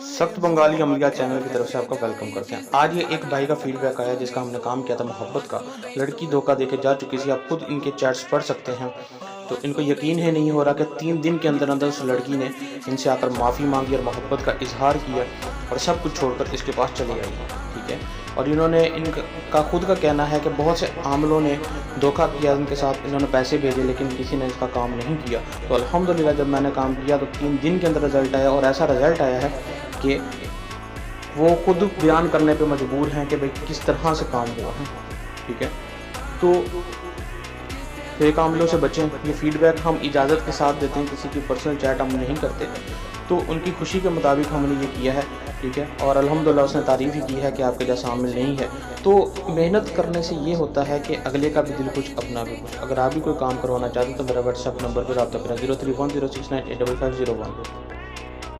सख्त बंगाली अमलिया चैनल की तरफ से आपका वेलकम करते हैं। आज ये एक भाई का फीडबैक आया जिसका हमने काम किया था मोहब्बत का। लड़की धोखा देके जा चुकी थी, आप खुद इनके चैट्स पढ़ सकते हैं। तो इनको यकीन है नहीं हो रहा कि 3 दिन के अंदर अंदर उस लड़की ने इनसे आकर माफ़ी मांगी और मोहब्बत का इजहार किया और सब कुछ छोड़कर इसके पास चली आई। ठीक है, और इन्होंने इनका खुद का कहना है कि बहुत से आमलों ने धोखा किया इनके साथ, इन्होंने पैसे भेजे लेकिन किसी ने इसका काम नहीं किया। तो अल्हम्दुलिल्लाह जब मैंने काम किया तो 3 दिन के अंदर रिज़ल्ट आया और ऐसा रिज़ल्ट आया है कि वो खुद बयान करने पे मजबूर हैं कि भाई किस तरह से काम हुआ है। ठीक है, तो फेक आमलों से बचें। ये फीडबैक हम इजाज़त के साथ देते हैं, किसी की पर्सनल चैट हम नहीं करते। तो उनकी खुशी के मुताबिक हमने ये किया है। ठीक है, और अल्हम्दुलिल्लाह उसने तारीफ़ ही की है कि आपके जैसा आमिल नहीं है। तो मेहनत करने से ये होता है कि अगले का भी दिल कुछ अपना भी कुछ। अगर आप भी कोई काम करवाना चाहते हैं तो मेरा व्हाट्सएप नंबर पर रब्ता करें 0310698550 1।